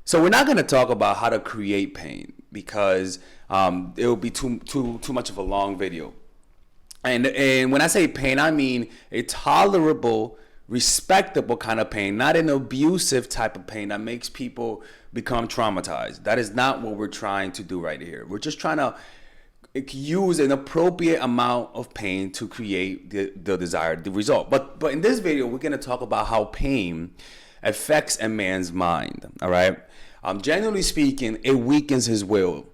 So we're not going to talk about how to create pain because it will be too much of a long video. And when I say pain, I mean a tolerable, respectable kind of pain, not an abusive type of pain that makes people become traumatized. That is not what we're trying to do right here. We're just trying to use an appropriate amount of pain to create the desired result. But in this video, we're going to talk about how pain affects a man's mind. All right. Generally speaking, it weakens his will.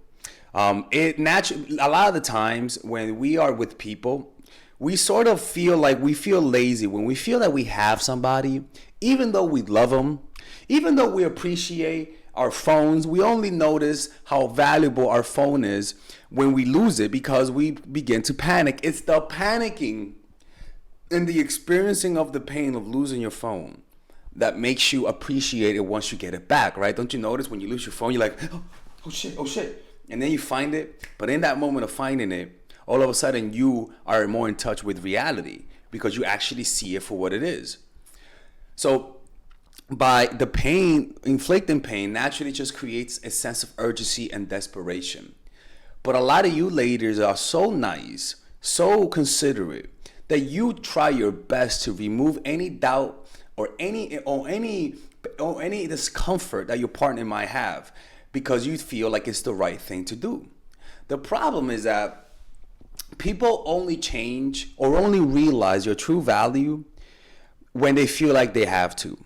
It naturally, a lot of the times when we are with people, we sort of feel lazy when we feel that we have somebody, even though we love them, even though we appreciate our phones. We only notice how valuable our phone is when we lose it because we begin to panic. It's the panicking and the experiencing of the pain of losing your phone that makes you appreciate it once you get it back, right? Don't you notice when you lose your phone, you're like, oh shit. And then you find it. But in that moment of finding it, all of a sudden you are more in touch with reality because you actually see it for what it is. So by the pain, inflicting pain naturally just creates a sense of urgency and desperation. But a lot of you ladies are so nice, so considerate, that you try your best to remove any doubt or any discomfort that your partner might have because you feel like it's the right thing to do. The problem is that people only change or only realize your true value when they feel like they have to.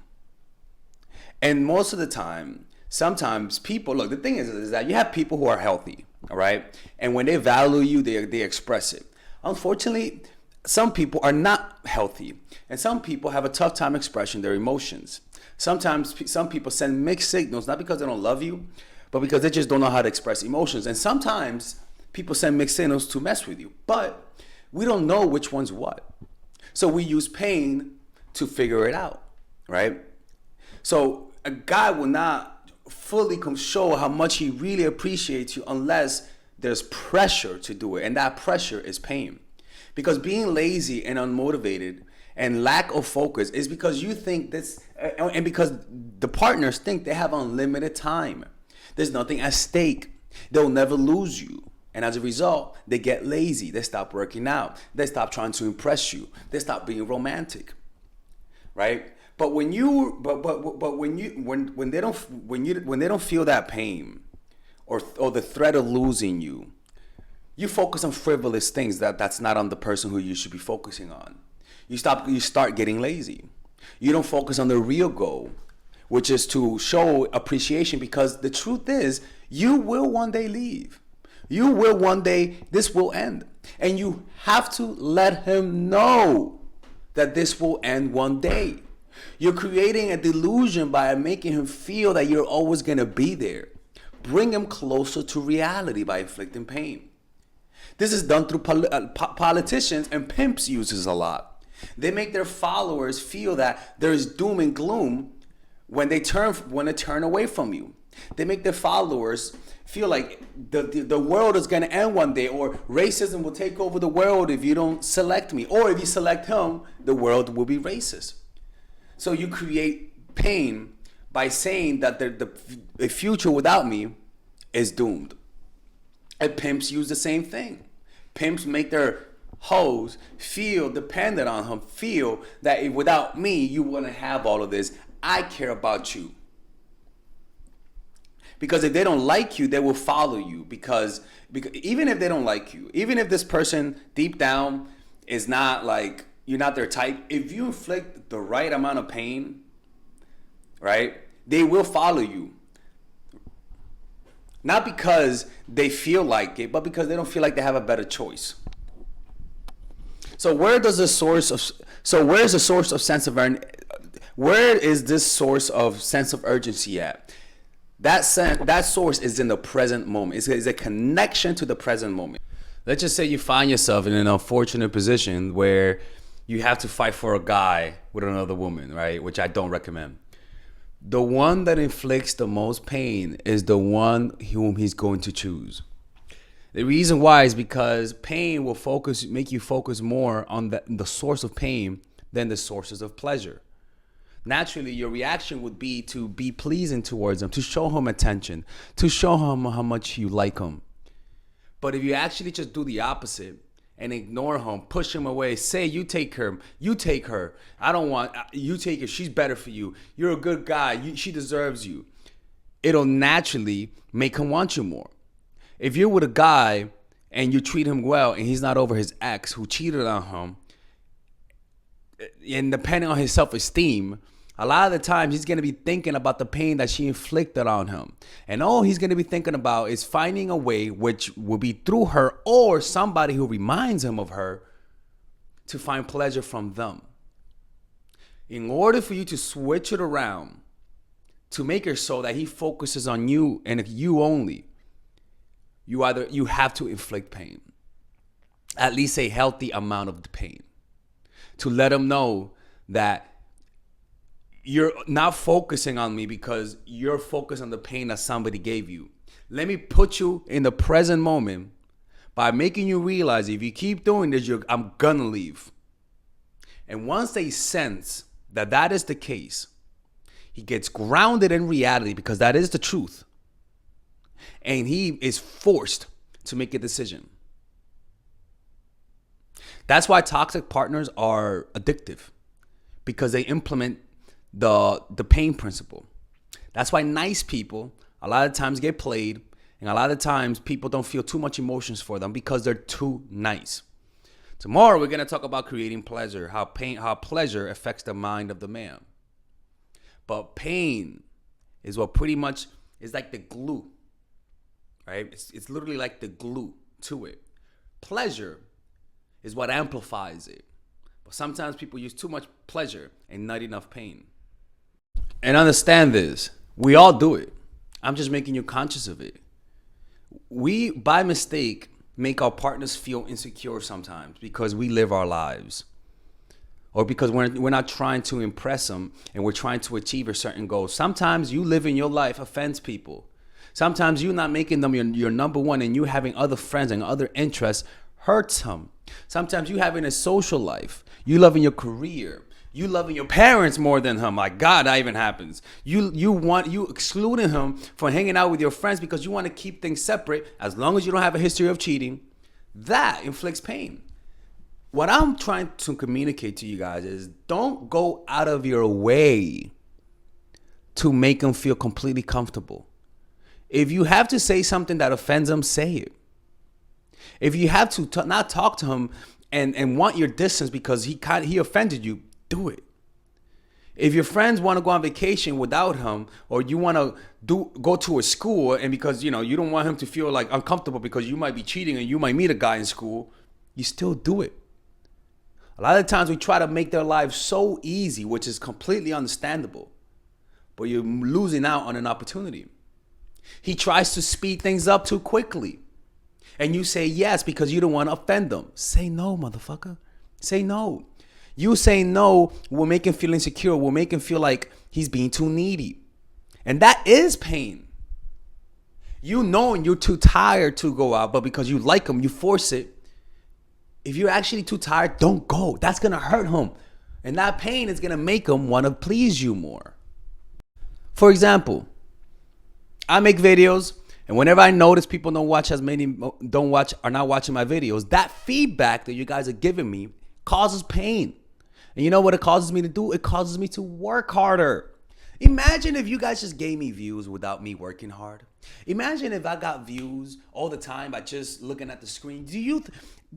And most of the time, sometimes people, look, the thing is that you have people who are healthy, all right? And when they value you, they express it. Unfortunately, some people are not healthy, and some people have a tough time expressing their emotions. Sometimes some people send mixed signals, not because they don't love you, but because they just don't know how to express emotions. And sometimes people send mixed signals to mess with you, but we don't know which one's what. So we use pain to figure it out, right? So a guy will not fully show how much he really appreciates you unless there's pressure to do it, and that pressure is pain. Because being lazy and unmotivated and lack of focus is because you think this, and because the partners think they have unlimited time. There's nothing at stake. They'll never lose you. And as a result, they get lazy. They stop working out. They stop trying to impress you. They stop being romantic, right? But when they don't feel that pain or the threat of losing you, you focus on frivolous things that's not on the person who you should be focusing on. You start getting lazy. You don't focus on the real goal, which is to show appreciation, because the truth is you will one day leave. You will one day, this will end. And you have to let him know that this will end one day. You're creating a delusion by making him feel that you're always going to be there. Bring him closer to reality by inflicting pain. This is done through politicians, and pimps uses a lot. They make their followers feel that there is doom and gloom when they turn away from you. They make their followers feel like the world is going to end one day, or racism will take over the world if you don't select me, or if you select him, the world will be racist. So you create pain by saying that the future without me is doomed. And pimps use the same thing. Pimps make their hoes feel dependent on him, feel that if without me, you wouldn't have all of this. I care about you. Because if they don't like you, they will follow you. Because even if they don't like you, even if this person deep down is not like, you're not their type, if you inflict the right amount of pain, right, they will follow you. Not because they feel like it, but because they don't feel like they have a better choice. So where is the source of sense of where is this source of sense of urgency at? That source is in the present moment. It's a connection to the present moment. Let's just say you find yourself in an unfortunate position where you have to fight for a guy with another woman, right? Which I don't recommend. The one that inflicts the most pain is the one whom he's going to choose. The reason why is because pain will make you focus more on the source of pain than the sources of pleasure. naturally your reaction would be to be pleasing towards him, to show him attention, to show him how much you like him. But if you actually just do the opposite and ignore him, push him away, say you take her, I don't want, you take her, she's better for you, you're a good guy, she deserves you, it'll naturally make him want you more. If you're with a guy and you treat him well and he's not over his ex who cheated on him, and depending on his self-esteem, a lot of the times he's going to be thinking about the pain that she inflicted on him. And all he's going to be thinking about is finding a way, which will be through her or somebody who reminds him of her, to find pleasure from them. In order for you to switch it around, to make it so that he focuses on you and you only, you have to inflict pain. At least a healthy amount of the pain. To let him know that you're not focusing on me because you're focused on the pain that somebody gave you. Let me put you in the present moment by making you realize if you keep doing this, I'm gonna leave. And once they sense that that is the case, he gets grounded in reality because that is the truth. And he is forced to make a decision. That's why toxic partners are addictive, because they implement the pain principle. That's why nice people a lot of times get played, and a lot of times people don't feel too much emotions for them because they're too nice. Tomorrow we're going to talk about creating pleasure, how pleasure affects the mind of the man. But pain is what pretty much is like the glue, right? It's literally like the glue to it. Pleasure is what amplifies it. But sometimes people use too much pleasure and not enough pain. And understand this, we all do it. I'm just making you conscious of it. We, by mistake, make our partners feel insecure sometimes because we live our lives. Or because we're not trying to impress them and we're trying to achieve a certain goal. Sometimes you living your life offends people. Sometimes you not making them your number one and you having other friends and other interests hurts them. Sometimes you having a social life, you loving your career, you loving your parents more than him. My God, that even happens. You excluding him from hanging out with your friends because you want to keep things separate as long as you don't have a history of cheating. That inflicts pain. What I'm trying to communicate to you guys is don't go out of your way to make them feel completely comfortable. If you have to say something that offends them, say it. If you have to not talk to him and want your distance because he offended you, do it. If your friends want to go on vacation without him, or you want to go to a school and because you don't want him to feel like uncomfortable because you might be cheating and you might meet a guy in school, you still do it. A lot of times we try to make their lives so easy, which is completely understandable, but you're losing out on an opportunity. He tries to speed things up too quickly. And you say yes because you don't want to offend them. Say no, motherfucker. Say no. You saying no will make him feel insecure, will make him feel like he's being too needy. And that is pain. You knowing you're too tired to go out, but because you like him, you force it. If you're actually too tired, don't go. That's going to hurt him. And that pain is going to make him want to please you more. For example, I make videos. And whenever I notice people are not watching my videos, that feedback that you guys are giving me causes pain. And you know what it causes me to do? It causes me to work harder. Imagine if you guys just gave me views without me working hard. Imagine if I got views all the time by just looking at the screen.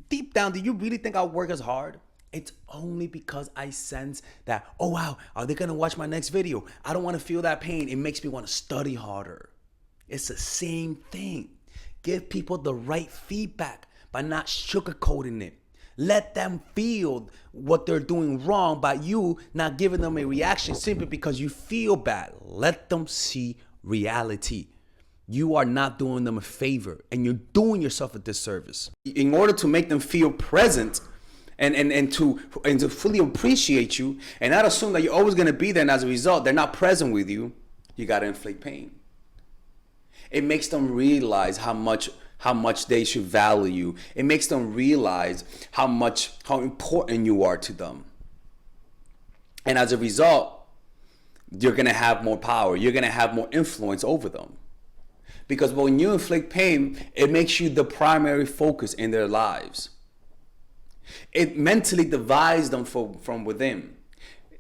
Deep down, do you really think I'll work as hard? It's only because I sense that, oh wow, are they gonna watch my next video? I don't wanna feel that pain. It makes me wanna study harder. It's the same thing. Give people the right feedback by not sugarcoating it. Let them feel what they're doing wrong by you not giving them a reaction simply because you feel bad. Let them see reality. You are not doing them a favor and you're doing yourself a disservice. In order to make them feel present and to fully appreciate you and not assume that you're always going to be there, and as a result, they're not present with you, you got to inflict pain. It makes them realize how much they should value you. It makes them realize how important you are to them. And as a result, you're going to have more power. You're going to have more influence over them. Because when you inflict pain, it makes you the primary focus in their lives. It mentally divides them from within.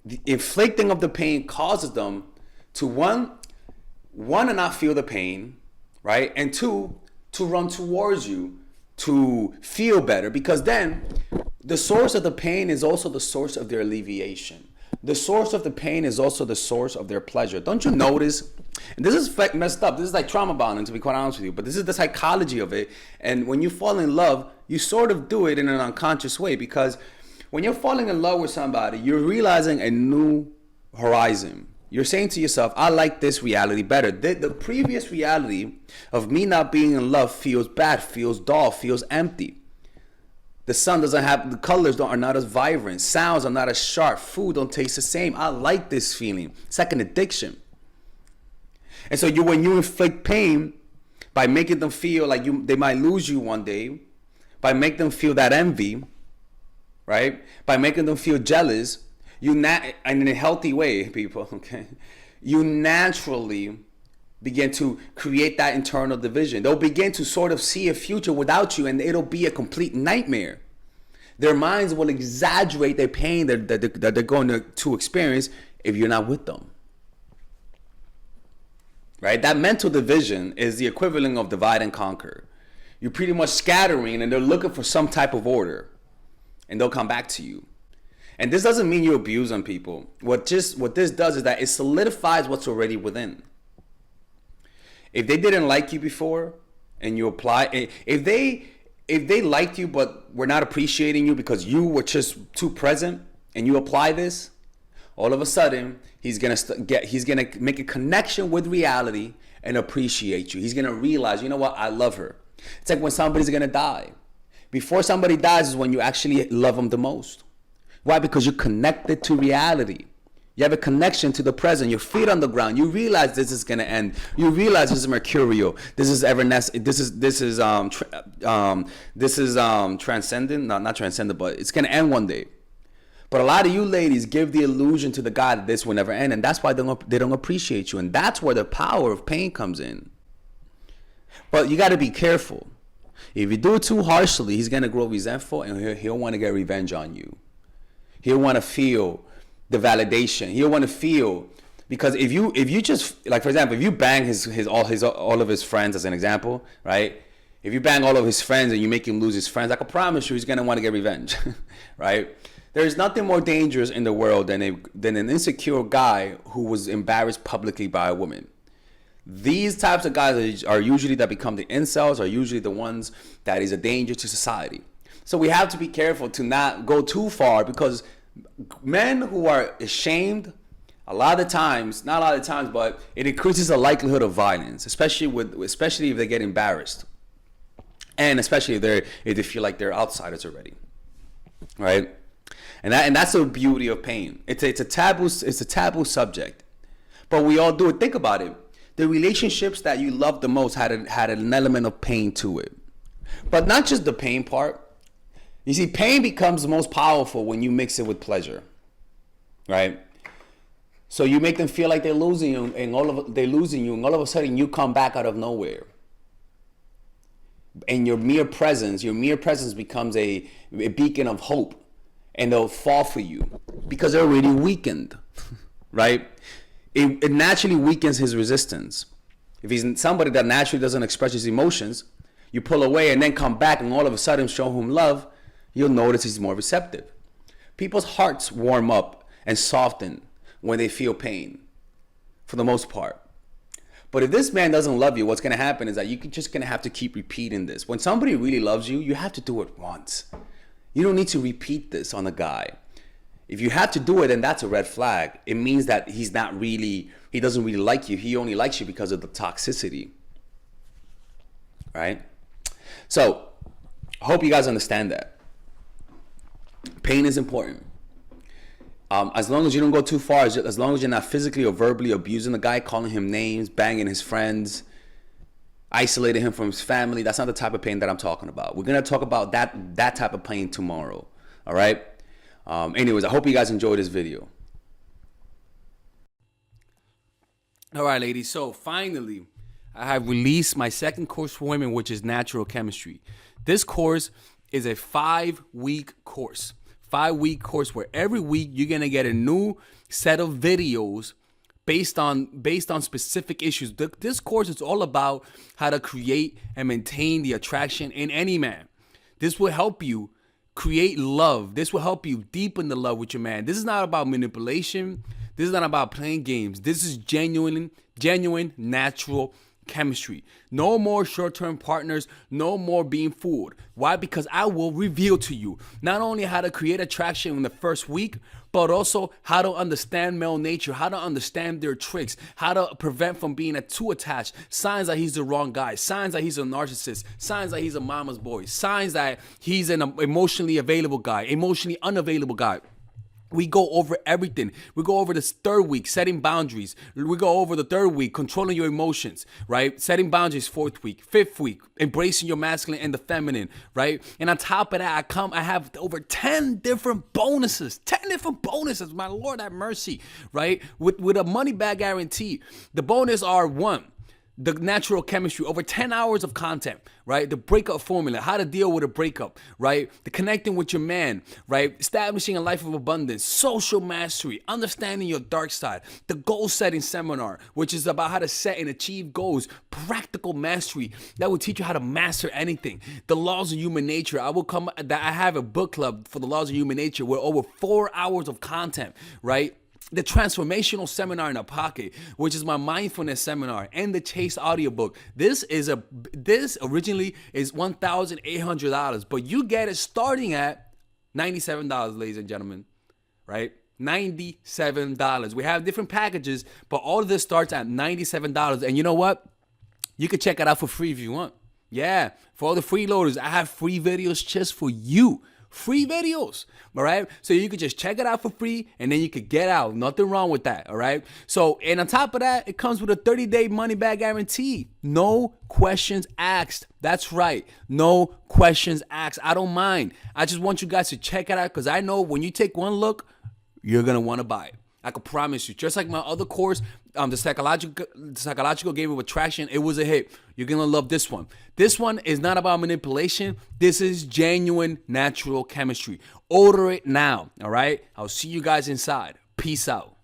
The inflicting of the pain causes them to one to not feel the pain, right? And two, to run towards you to feel better, because then the source of the pain is also the source of their alleviation. The source of the pain is also the source of their pleasure. Don't you notice? And this is messed up. This is like trauma bonding, to be quite honest with you. But this is the psychology of it. And when you fall in love, you sort of do it in an unconscious way, because when you're falling in love with somebody, you're realizing a new horizon. You're saying to yourself, I like this reality better. The previous reality of me not being in love feels bad, feels dull, feels empty. The sun doesn't have, the colors are not as vibrant. Sounds are not as sharp. Food don't taste the same. I like this feeling. It's like an addiction. And so when you inflict pain by making them feel like they might lose you one day, by making them feel that envy, right? By making them feel jealous, and in a healthy way, people, okay? You naturally begin to create that internal division. They'll begin to sort of see a future without you, and it'll be a complete nightmare. Their minds will exaggerate their pain that they're going to experience if you're not with them. Right? That mental division is the equivalent of divide and conquer. You're pretty much scattering, and they're looking for some type of order, and they'll come back to you. And this doesn't mean you abuse on people. What this does is that it solidifies what's already within. If they didn't like you before, and you apply, if they liked you but were not appreciating you because you were just too present, and you apply this, all of a sudden he's gonna make a connection with reality and appreciate you. He's gonna realize, you know what, I love her. It's like when somebody's gonna die. Before somebody dies is when you actually love them the most. Why? Because you're connected to reality. You have a connection to the present. Your feet on the ground. You realize this is gonna end. You realize this is mercurial. This is evanescent. This is transcendent. No, not transcendent, but it's gonna end one day. But a lot of you ladies give the illusion to the guy that this will never end, and that's why they don't appreciate you, and that's where the power of pain comes in. But you got to be careful. If you do it too harshly, he's gonna grow resentful, and he'll want to get revenge on you. He'll want to feel the validation. He'll want to feel, because if you just, like, for example, if you bang all of his friends, as an example, right? If you bang all of his friends and you make him lose his friends, I can promise you he's gonna want to get revenge, right? There's nothing more dangerous in the world than an insecure guy who was embarrassed publicly by a woman. These types of guys are usually that become the incels, are usually the ones that is a danger to society. So we have to be careful to not go too far, because men who are ashamed, a lot of times, not a lot of times, but it increases the likelihood of violence, especially if they get embarrassed, and especially if they feel like they're outsiders already, right? And that's the beauty of pain. It's a taboo subject, but we all do it. Think about it. The relationships that you love the most had an element of pain to it, but not just the pain part. You see, pain becomes most powerful when you mix it with pleasure, right? So you make them feel like they're losing you, and all of a sudden you come back out of nowhere, and your mere presence becomes a beacon of hope. And they'll fall for you because they're already weakened, right? It naturally weakens his resistance. If he's somebody that naturally doesn't express his emotions, you pull away and then come back and all of a sudden show him love, you'll notice he's more receptive. People's hearts warm up and soften when they feel pain, for the most part. But if this man doesn't love you, what's going to happen is that you're just going to have to keep repeating this. When somebody really loves you, you have to do it once. You don't need to repeat this on a guy. If you have to do it, then that's a red flag. It means that he doesn't really like you. He only likes you because of the toxicity, right? So I hope you guys understand that. Pain is important. As long as you don't go too far, as long as you're not physically or verbally abusing the guy, calling him names, banging his friends, isolating him from his family, that's not the type of pain that I'm talking about. We're going to talk about that type of pain tomorrow, all right? Anyways, I hope you guys enjoyed this video. All right, ladies. So finally, I have released my second course for women, which is natural chemistry. This course is a 5-week course. 5-week course where every week you're gonna get a new set of videos based on specific issues. This course is all about how to create and maintain the attraction in any man. This will help you create love. This will help you deepen the love with your man. This is not about manipulation. This is not about playing games. This is genuine, natural chemistry. No more short-term partners. No more being fooled. Why? Because I will reveal to you not only how to create attraction in the first week, but also how to understand male nature, how to understand their tricks, how to prevent from being too attached, signs that he's the wrong guy, signs that he's a narcissist, signs that he's a mama's boy, signs that he's an emotionally available guy, emotionally unavailable guy. We go over everything. We go over this third week, setting boundaries. We go over the third week, controlling your emotions, right? Setting boundaries, fourth week, fifth week, embracing your masculine and the feminine, right? And on top of that, I have over 10 different bonuses. 10 different bonuses. My Lord have mercy, right? With a money back guarantee. The bonus are: one, the natural chemistry, over 10 hours of content, right? The breakup formula, how to deal with a breakup, right? The connecting with your man, right? Establishing a life of abundance, social mastery, understanding your dark side, the goal setting seminar, which is about how to set and achieve goals, practical mastery that will teach you how to master anything, the laws of human nature. I have a book club for the laws of human nature with over 4 hours of content, right? The transformational seminar in a pocket, which is my mindfulness seminar, and the Chase audiobook. This originally is $1,800, but you get it starting at $97, ladies and gentlemen, right? $97. We have different packages, but all of this starts at $97. And you know what? You can check it out for free if you want. Yeah, for all the freeloaders, I have free videos just for you. Free videos, all right? So you could just check it out for free, and then you could get out. Nothing wrong with that, all right? So, and on top of that, it comes with a 30-day money-back guarantee. No questions asked. That's right. No questions asked. I don't mind. I just want you guys to check it out, because I know when you take one look, you're going to want to buy it. I can promise you. Just like my other course, the psychological game of attraction, it was a hit. You're going to love this one. This one is not about manipulation. This is genuine natural chemistry. Order it now, all right? I'll see you guys inside. Peace out.